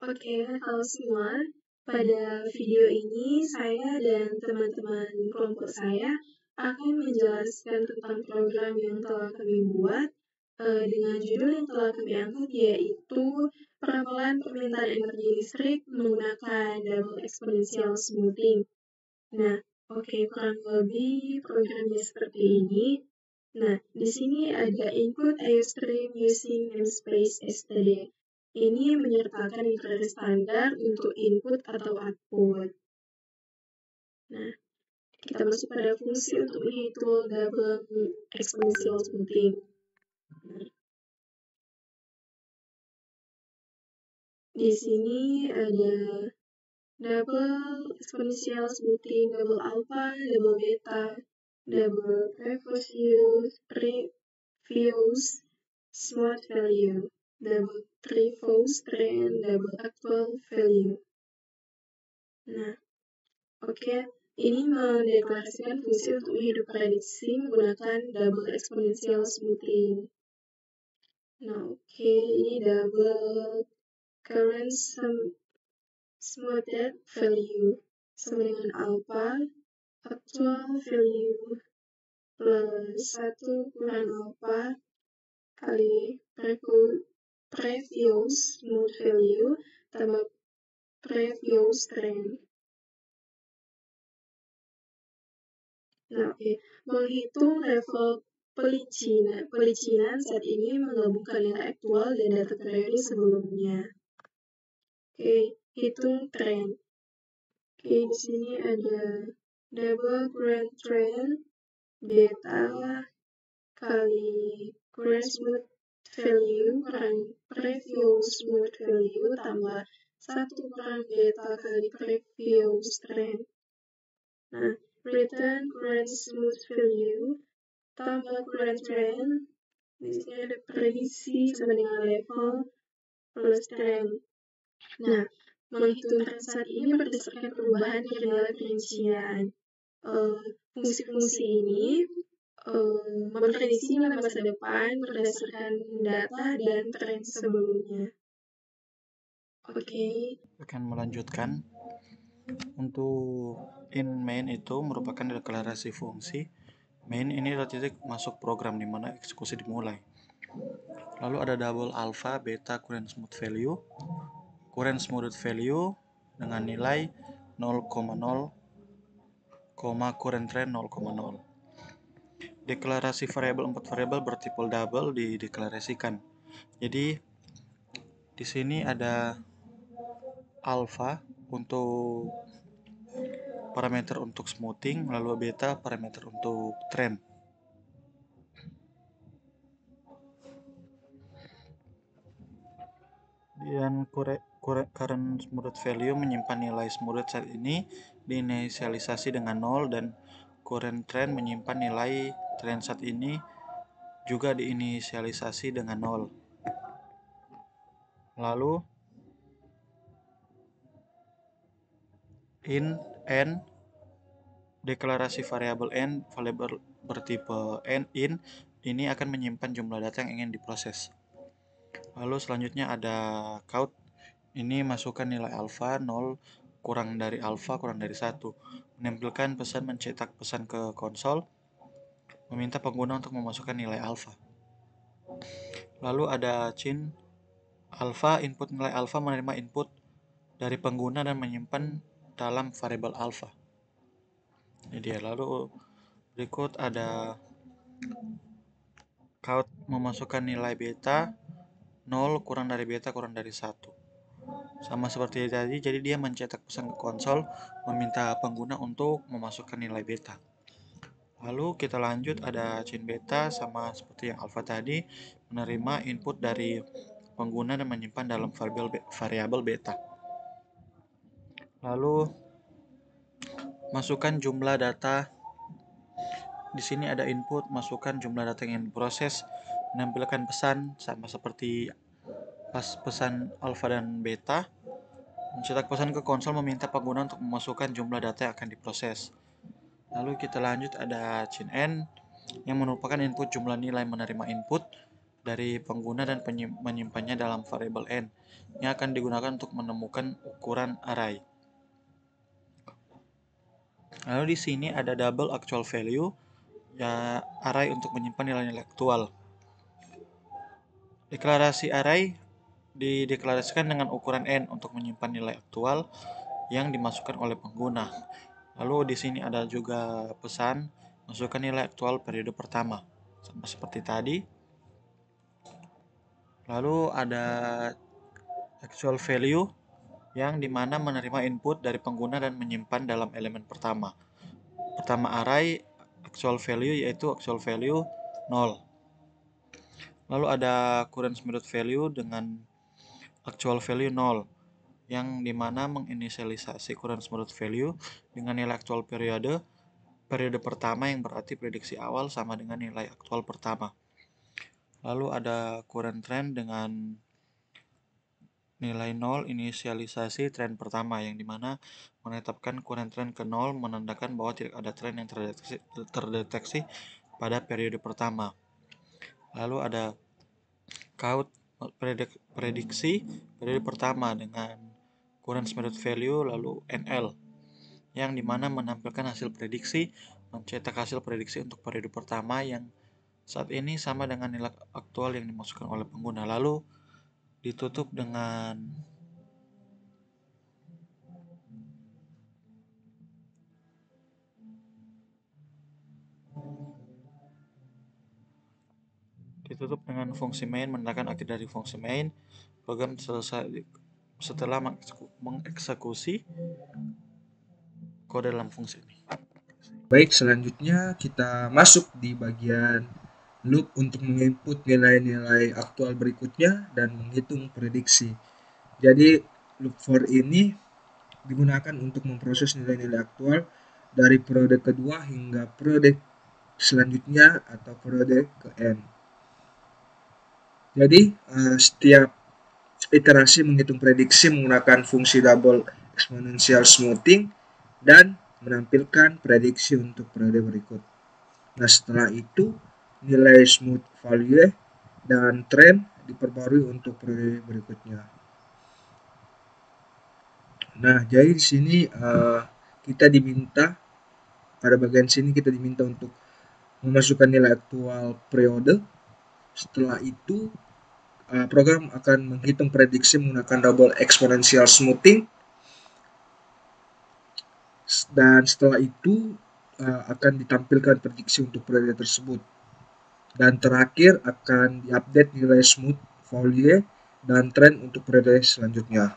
Oke, halo semua. Pada video ini, saya dan teman-teman kelompok saya akan menjelaskan tentang program yang telah kami buat dengan judul yang telah kami angkat, yaitu Peramelan Permintaan Energi Listrik Menggunakan Double Exponential Smoothing. Nah, oke, kurang lebih programnya seperti ini. Nah, di sini ada input IOStream using namespace std. Ini menyertakan garis standar untuk input atau output. Nah, kita masuk pada fungsi untuk menghitung double exponential smoothing. Di sini ada double exponential smoothing, double alpha, double beta, double previous smooth value, double previous trend, double actual value. Nah, oke, ini mendeklarasikan fungsi untuk menghidup prediksi menggunakan double exponential smoothing. Nah, oke, ini double current smoothed value sama dengan alpha actual value plus 1 kurang alpha kali previous smooth value tambah previous trend. Nah, oke. Menghitung level pelicinan saat ini menggabungkan nilai aktual dan data periode sebelumnya. Oke, hitung tren. Oke, di sini ada double current trend beta kali current smooth value kurang previous smooth value tambah 1 kurang beta kali previous trend. Nah, return current smooth value tambah current trend. Di sini ada prediksi sama dengan level plus trend. Nah, menghitung tren saat ini berdasarkan perubahan dari nilai perincian. Fungsi-fungsi ini memprediksi nilai masa depan berdasarkan data dan tren sebelumnya. Oke. Akan melanjutkan. Untuk in main itu merupakan deklarasi fungsi. Main ini adalah titik masuk program di mana eksekusi dimulai. Lalu ada double alpha, beta, current smooth value. Current smooth value dengan nilai 0,0, current trend 0,0. Deklarasi variabel 4 variabel bertipe double dideklarasikan. Jadi di sini ada alpha untuk parameter untuk smoothing, lalu beta parameter untuk trend. Dan current smooth value menyimpan nilai smooth saat ini diinisialisasi dengan 0, dan current trend menyimpan nilai trend saat ini juga diinisialisasi dengan 0. Lalu n deklarasi variabel n variabel bertipe in ini akan menyimpan jumlah data yang ingin diproses. Lalu selanjutnya ada count. Ini masukkan nilai alfa 0, kurang dari alfa kurang dari 1. Menampilkan pesan mencetak pesan ke konsol, meminta pengguna untuk memasukkan nilai alfa. Lalu ada chain alfa, input nilai alfa menerima input dari pengguna dan menyimpan dalam variabel alfa. Ini dia. Lalu berikut ada count, memasukkan nilai beta 0, kurang dari beta kurang dari 1. Sama seperti tadi, jadi dia mencetak pesan ke konsol, meminta pengguna untuk memasukkan nilai beta. Lalu kita lanjut, ada chain beta sama seperti yang alpha tadi, menerima input dari pengguna dan menyimpan dalam variabel beta. Lalu masukkan jumlah data. Di sini ada input, masukkan jumlah data yang diproses, menampilkan pesan sama seperti pas pesan alpha dan beta. Mencetak pesan ke konsol, meminta pengguna untuk memasukkan jumlah data yang akan diproses. Lalu kita lanjut, ada chain n yang merupakan input jumlah nilai menerima input, dari pengguna dan menyimpannya dalam variabel n yang akan digunakan untuk menemukan ukuran array. Lalu di sini ada double actual value, ya array untuk menyimpan nilai-nilai aktual. Deklarasi array dideklarasikan dengan ukuran n untuk menyimpan nilai aktual yang dimasukkan oleh pengguna. Lalu di sini ada juga pesan masukkan nilai aktual periode pertama, sama seperti tadi. Lalu ada actual value yang dimana menerima input dari pengguna dan menyimpan dalam elemen pertama. Pertama array actual value yaitu actual value 0. Lalu ada current smooth value dengan actual value 0 yang dimana menginisialisasi current smooth value dengan nilai aktual periode pertama yang berarti prediksi awal sama dengan nilai aktual pertama. Lalu ada current trend dengan nilai 0 inisialisasi tren pertama yang dimana menetapkan current trend ke 0 menandakan bahwa tidak ada tren yang terdeteksi pada periode pertama. Lalu ada count prediksi periode pertama dengan current smooth value lalu NL yang dimana menampilkan hasil prediksi, mencetak hasil prediksi untuk periode pertama yang saat ini sama dengan nilai aktual yang dimasukkan oleh pengguna. Lalu ditutup dengan fungsi main menandakan akhir dari fungsi main. Program selesai setelah mengeksekusi kode dalam fungsi ini. Baik, selanjutnya kita masuk di bagian loop untuk menginput nilai-nilai aktual berikutnya dan menghitung prediksi. Jadi loop for ini digunakan untuk memproses nilai-nilai aktual dari periode kedua hingga periode selanjutnya atau periode ke n. Jadi setiap iterasi menghitung prediksi menggunakan fungsi double exponential smoothing dan menampilkan prediksi untuk periode berikut. Nah, setelah itu nilai smooth value dan trend diperbarui untuk periode berikutnya. Nah, jadi di sini kita diminta pada bagian sini kita diminta untuk memasukkan nilai aktual periode. Setelah itu program akan menghitung prediksi menggunakan double exponential smoothing. Dan setelah itu akan ditampilkan prediksi untuk periode tersebut. Dan terakhir akan diupdate nilai smooth value dan trend untuk periode selanjutnya.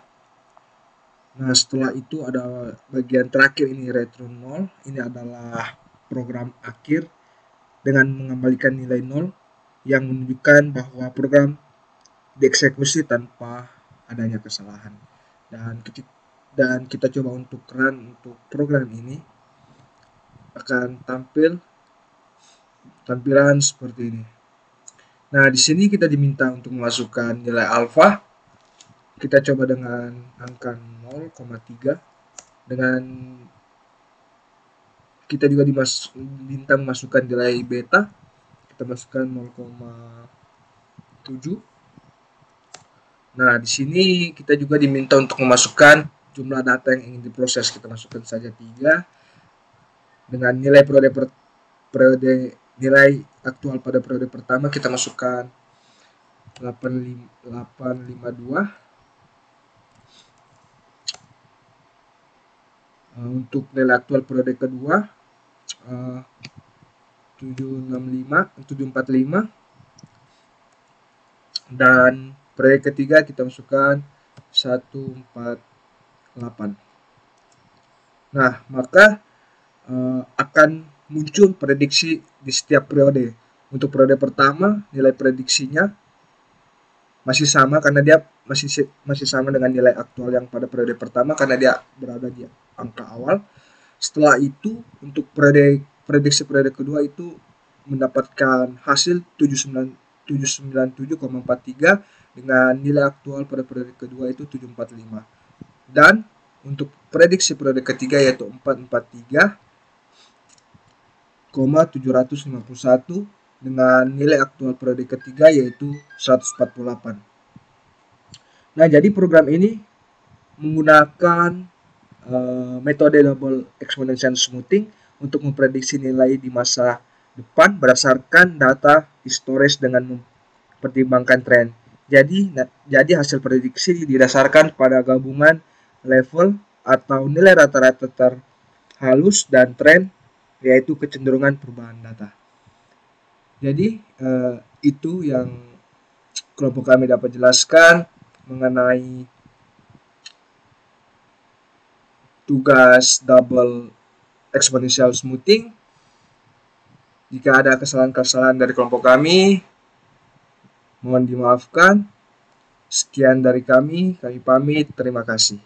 Nah, setelah itu ada bagian terakhir ini return 0. Ini adalah program akhir dengan mengembalikan nilai 0 yang menunjukkan bahwa program dieksekusi tanpa adanya kesalahan. Dan kita coba untuk run untuk program ini akan tampilan seperti ini. Nah, di sini kita diminta untuk memasukkan nilai alfa. Kita coba dengan angka 0,3. Dengan kita juga diminta memasukkan nilai beta. Kita masukkan 0,7. Nah, di sini kita juga diminta untuk memasukkan jumlah data yang ingin diproses. Kita masukkan saja 3. Dengan nilai nilai aktual pada periode pertama kita masukkan 852. Untuk nilai aktual periode kedua 745 dan periode ketiga kita masukkan 148. Nah, maka akan muncul prediksi di setiap periode. Untuk periode pertama nilai prediksinya masih sama karena dia masih sama dengan nilai aktual yang pada periode pertama karena dia berada di angka awal. Setelah itu untuk prediksi periode kedua itu mendapatkan hasil 797,43 dengan nilai aktual pada periode kedua itu 745. Dan untuk prediksi periode ketiga yaitu 443,751 dengan nilai aktual periode ketiga yaitu 148. Nah, jadi program ini menggunakan metode double exponential smoothing untuk memprediksi nilai di masa depan berdasarkan data historis dengan mempertimbangkan tren. Jadi hasil prediksi didasarkan pada gabungan level atau nilai rata-rata terhalus dan tren, yaitu kecenderungan perubahan data. Jadi itu yang kelompok kami dapat jelaskan mengenai tugas double exponential smoothing. Jika ada kesalahan-kesalahan dari kelompok kami, mohon dimaafkan. Sekian dari kami pamit, terima kasih.